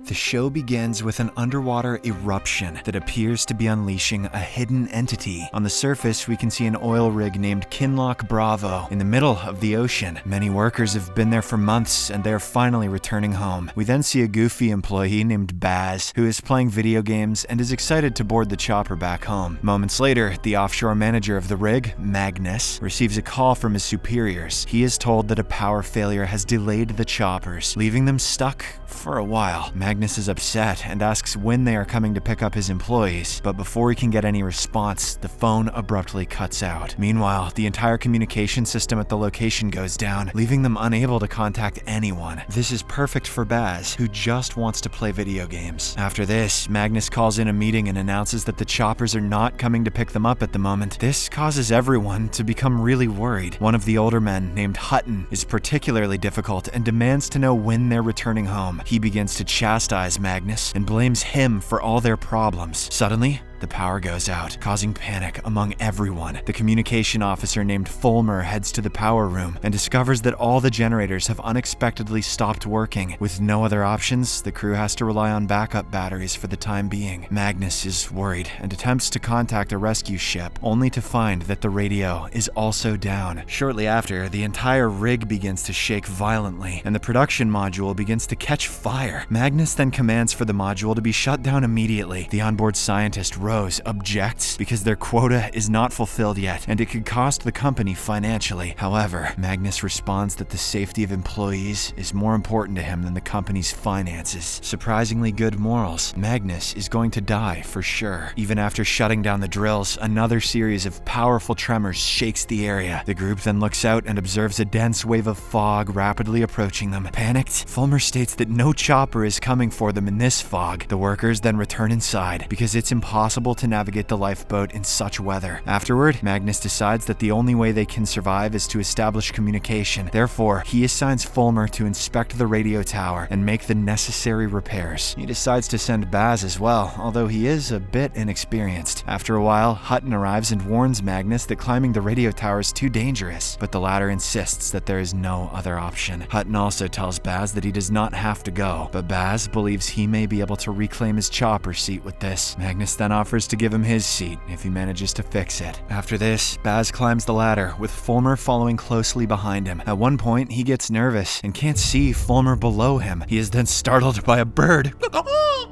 The show begins with an underwater eruption that appears to be unleashing a hidden entity. On the surface, we can see an oil rig named Kinloch Bravo in the middle of the ocean. Many workers have been there for months and they are finally returning home. We then see a goofy employee named Baz who is playing video games and is excited to board the chopper back home. Moments later, the offshore manager of the rig, Magnus, receives a call from his superiors. He is told that a power failure has delayed the choppers, leaving them stuck for a while. Magnus is upset and asks when they are coming to pick up his employees, but before he can get any response, the phone abruptly cuts out. Meanwhile, the entire communication system at the location goes down, leaving them unable to contact anyone. This is perfect for Baz, who just wants to play video games. After this, Magnus calls in a meeting and announces that the choppers are not coming to pick them up at the moment. This causes everyone to become really worried. One of the older men, named Hutton, is particularly difficult and demands to know when they're returning home. He begins to chastise Magnus and blames him for all their problems. Suddenly, the power goes out, causing panic among everyone. The communication officer named Fulmer heads to the power room and discovers that all the generators have unexpectedly stopped working. With no other options, the crew has to rely on backup batteries for the time being. Magnus is worried and attempts to contact a rescue ship, only to find that the radio is also down. Shortly after, the entire rig begins to shake violently, and the production module begins to catch fire. Magnus then commands for the module to be shut down immediately. The onboard scientist Rose objects because their quota is not fulfilled yet and it could cost the company financially. However, Magnus responds that the safety of employees is more important to him than the company's finances. Surprisingly good morals. Magnus is going to die for sure. Even after shutting down the drills, another series of powerful tremors shakes the area. The group then looks out and observes a dense wave of fog rapidly approaching them. Panicked, Fulmer states that no chopper is coming for them in this fog. The workers then return inside because it's impossible to navigate the lifeboat in such weather. Afterward, Magnus decides that the only way they can survive is to establish communication. Therefore, he assigns Fulmer to inspect the radio tower and make the necessary repairs. He decides to send Baz as well, although he is a bit inexperienced. After a while, Hutton arrives and warns Magnus that climbing the radio tower is too dangerous, but the latter insists that there is no other option. Hutton also tells Baz that he does not have to go, but Baz believes he may be able to reclaim his chopper seat with this. Magnus then offers to give him his seat if he manages to fix it. After this, Baz climbs the ladder, with Fulmer following closely behind him. At one point, he gets nervous and can't see Fulmer below him. He is then startled by a bird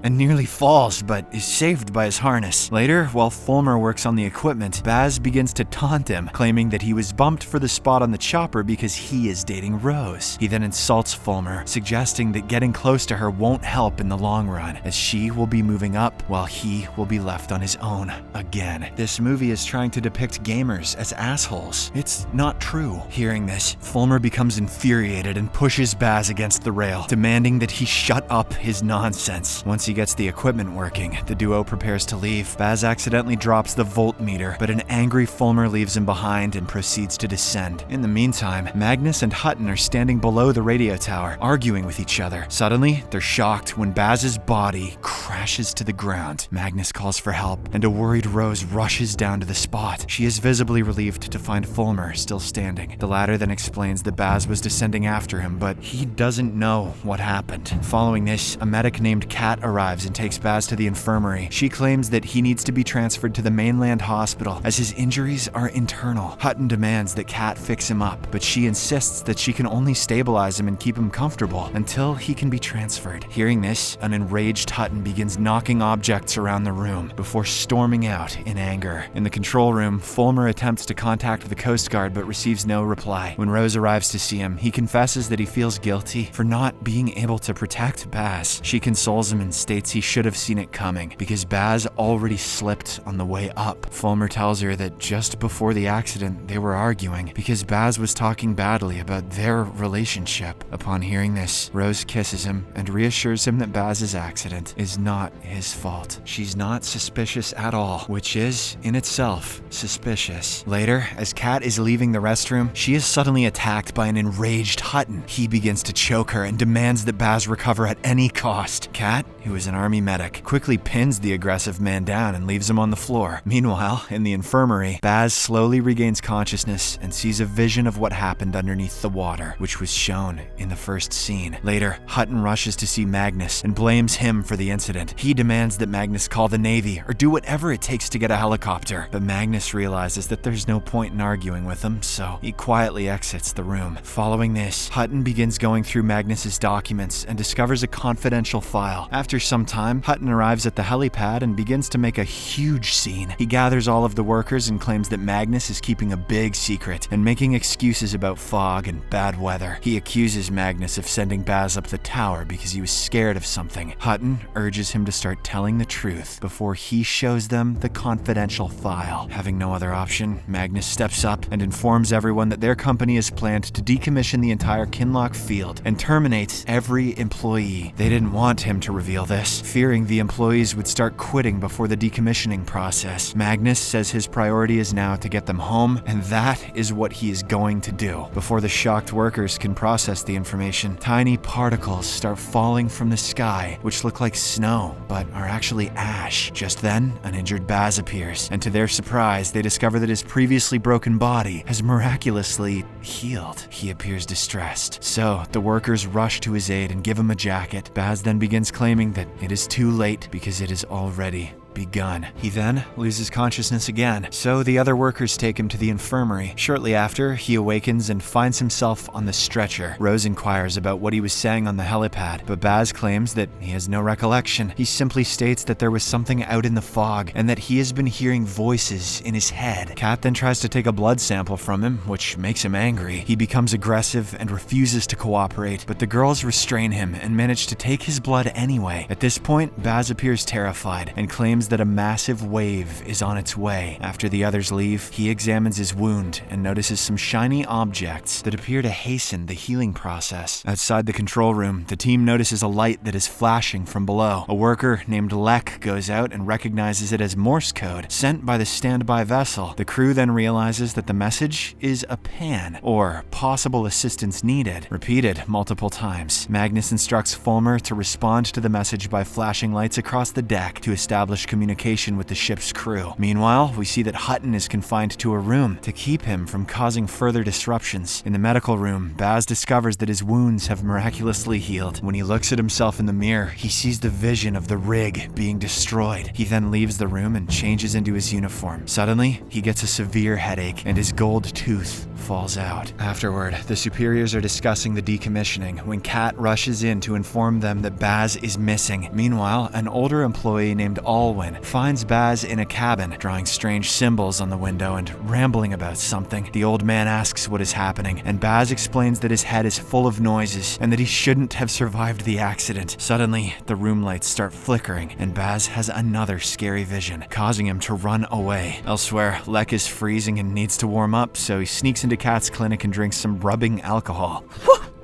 and nearly falls, but is saved by his harness. Later, while Fulmer works on the equipment, Baz begins to taunt him, claiming that he was bumped for the spot on the chopper because he is dating Rose. He then insults Fulmer, suggesting that getting close to her won't help in the long run, as she will be moving up while he will be left on his own again. This movie is trying to depict gamers as assholes. It's not true. Hearing this, Fulmer becomes infuriated and pushes Baz against the rail, demanding that he shut up his nonsense. Once he gets the equipment working, the duo prepares to leave. Baz accidentally drops the voltmeter, but an angry Fulmer leaves him behind and proceeds to descend. In the meantime, Magnus and Hutton are standing below the radio tower, arguing with each other. Suddenly, they're shocked when Baz's body crashes to the ground. Magnus calls for help, and a worried Rose rushes down to the spot. She is visibly relieved to find Fulmer still standing. The latter then explains that Baz was descending after him, but he doesn't know what happened. Following this, a medic named Kat arrives and takes Baz to the infirmary. She claims that he needs to be transferred to the mainland hospital as his injuries are internal. Hutton demands that Kat fix him up, but she insists that she can only stabilize him and keep him comfortable until he can be transferred. Hearing this, an enraged Hutton begins knocking objects around the room before storming out in anger. In the control room, Fulmer attempts to contact the Coast Guard but receives no reply. When Rose arrives to see him, he confesses that he feels guilty for not being able to protect Baz. She consoles him and states he should have seen it coming because Baz already slipped on the way up. Fulmer tells her that just before the accident, they were arguing because Baz was talking badly about their relationship. Upon hearing this, Rose kisses him and reassures him that Baz's accident is not his fault. She's not suspicious at all, which is, in itself, suspicious. Later, as Kat is leaving the restroom, she is suddenly attacked by an enraged Hutton. He begins to choke her and demands that Baz recover at any cost. Kat, who is is an army medic, quickly pins the aggressive man down and leaves him on the floor. Meanwhile, in the infirmary, Baz slowly regains consciousness and sees a vision of what happened underneath the water, which was shown in the first scene. Later, Hutton rushes to see Magnus and blames him for the incident. He demands that Magnus call the Navy or do whatever it takes to get a helicopter, but Magnus realizes that there's no point in arguing with him, so he quietly exits the room. Following this, Hutton begins going through Magnus's documents and discovers a confidential file. After some time, Hutton arrives at the helipad and begins to make a huge scene. He gathers all of the workers and claims that Magnus is keeping a big secret and making excuses about fog and bad weather. He accuses Magnus of sending Baz up the tower because he was scared of something. Hutton urges him to start telling the truth before he shows them the confidential file. Having no other option, Magnus steps up and informs everyone that their company has planned to decommission the entire Kinloch field and terminate every employee. They didn't want him to reveal this, fearing the employees would start quitting before the decommissioning process. Magnus says his priority is now to get them home, and that is what he is going to do. Before the shocked workers can process the information, tiny particles start falling from the sky, which look like snow, but are actually ash. Just then, an injured Baz appears, and to their surprise, they discover that his previously broken body has miraculously healed. He appears distressed, so the workers rush to his aid and give him a jacket. Baz then begins claiming that it is too late because it is already begun. He then loses consciousness again, so the other workers take him to the infirmary. Shortly after, he awakens and finds himself on the stretcher. Rose inquires about what he was saying on the helipad, but Baz claims that he has no recollection. He simply states that there was something out in the fog and that he has been hearing voices in his head. Kat then tries to take a blood sample from him, which makes him angry. He becomes aggressive and refuses to cooperate, but the girls restrain him and manage to take his blood anyway. At this point, Baz appears terrified and claims that a massive wave is on its way. After the others leave, he examines his wound and notices some shiny objects that appear to hasten the healing process. Outside the control room, the team notices a light that is flashing from below. A worker named Lek goes out and recognizes it as Morse code sent by the standby vessel. The crew then realizes that the message is a pan, or possible assistance needed, repeated multiple times. Magnus instructs Fulmer to respond to the message by flashing lights across the deck to establish communication with the ship's crew. Meanwhile, we see that Hutton is confined to a room to keep him from causing further disruptions. In the medical room, Baz discovers that his wounds have miraculously healed. When he looks at himself in the mirror, he sees the vision of the rig being destroyed. He then leaves the room and changes into his uniform. Suddenly, he gets a severe headache and his gold tooth falls out. Afterward, the superiors are discussing the decommissioning when Kat rushes in to inform them that Baz is missing. Meanwhile, an older employee named Alwyn finds Baz in a cabin, drawing strange symbols on the window and rambling about something. The old man asks what is happening, and Baz explains that his head is full of noises and that he shouldn't have survived the accident. Suddenly, the room lights start flickering, and Baz has another scary vision, causing him to run away. Elsewhere, Lek is freezing and needs to warm up, so he sneaks into Kat's clinic and drinks some rubbing alcohol.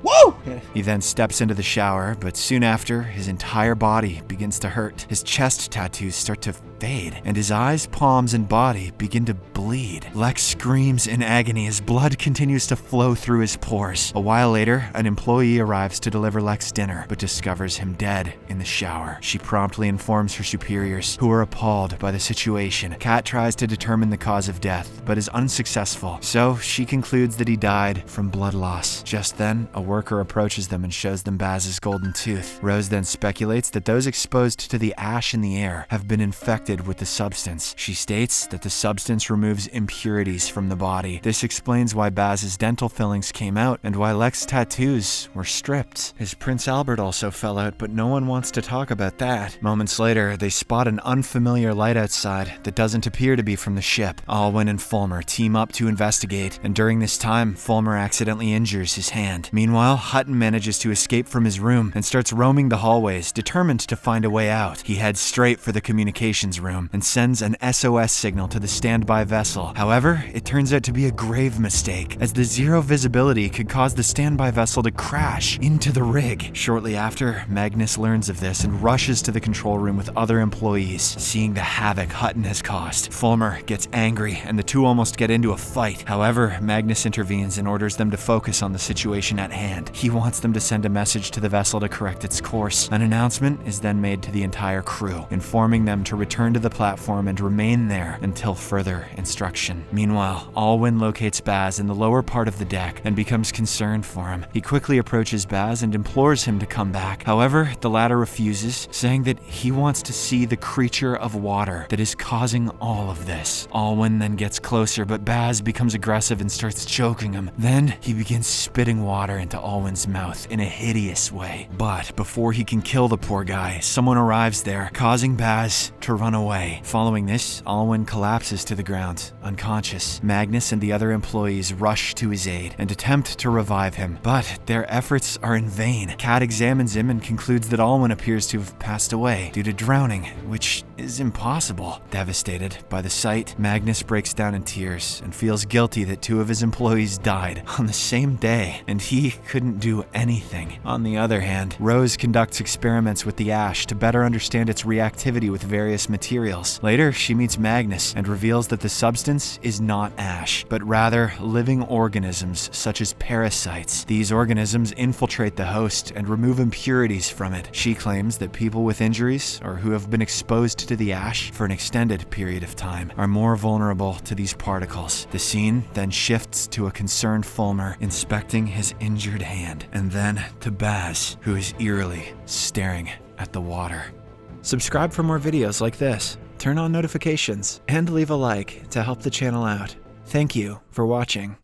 Woo! He then steps into the shower, but soon after, his entire body begins to hurt. His chest tattoos start to fade, and his eyes, palms, and body begin to bleed. Lex screams in agony as blood continues to flow through his pores. A while later, an employee arrives to deliver Lex dinner, but discovers him dead in the shower. She promptly informs her superiors, who are appalled by the situation. Kat tries to determine the cause of death, but is unsuccessful, so she concludes that he died from blood loss. Just then, a worker approaches them and shows them Baz's golden tooth. Rose then speculates that those exposed to the ash in the air have been infected with the substance. She states that the substance removes impurities from the body. This explains why Baz's dental fillings came out and why Lex's tattoos were stripped. His Prince Albert also fell out, but no one wants to talk about that. Moments later, they spot an unfamiliar light outside that doesn't appear to be from the ship. Alwyn and Fulmer team up to investigate, and during this time, Fulmer accidentally injures his hand. Meanwhile, Hutton manages to escape from his room and starts roaming the hallways, determined to find a way out. He heads straight for the communications room and sends an SOS signal to the standby vessel. However, it turns out to be a grave mistake, as the zero visibility could cause the standby vessel to crash into the rig. Shortly after, Magnus learns of this and rushes to the control room with other employees, seeing the havoc Hutton has caused. Fulmer gets angry and the two almost get into a fight. However, Magnus intervenes and orders them to focus on the situation at hand. and he wants them to send a message to the vessel to correct its course. An announcement is then made to the entire crew, informing them to return to the platform and remain there until further instruction. Meanwhile, Alwyn locates Baz in the lower part of the deck and becomes concerned for him. He quickly approaches Baz and implores him to come back. However, the latter refuses, saying that he wants to see the creature of water that is causing all of this. Alwyn then gets closer, but Baz becomes aggressive and starts choking him. Then he begins spitting water into Alwyn's mouth in a hideous way. But before he can kill the poor guy, someone arrives there, causing Baz to run away. Following this, Alwyn collapses to the ground, unconscious. Magnus and the other employees rush to his aid and attempt to revive him, but their efforts are in vain. Kat examines him and concludes that Alwyn appears to have passed away due to drowning, which is impossible. Devastated by the sight, Magnus breaks down in tears and feels guilty that 2 of his employees died on the same day, and he couldn't do anything. On the other hand, Rose conducts experiments with the ash to better understand its reactivity with various materials. Later, she meets Magnus and reveals that the substance is not ash, but rather living organisms such as parasites. These organisms infiltrate the host and remove impurities from it. She claims that people with injuries or who have been exposed to the ash for an extended period of time are more vulnerable to these particles. The scene then shifts to a concerned Fulmer inspecting his injured hand, and then to Baz, who is eerily staring at the water. Subscribe for more videos like this, turn on notifications, and leave a like to help the channel out. Thank you for watching.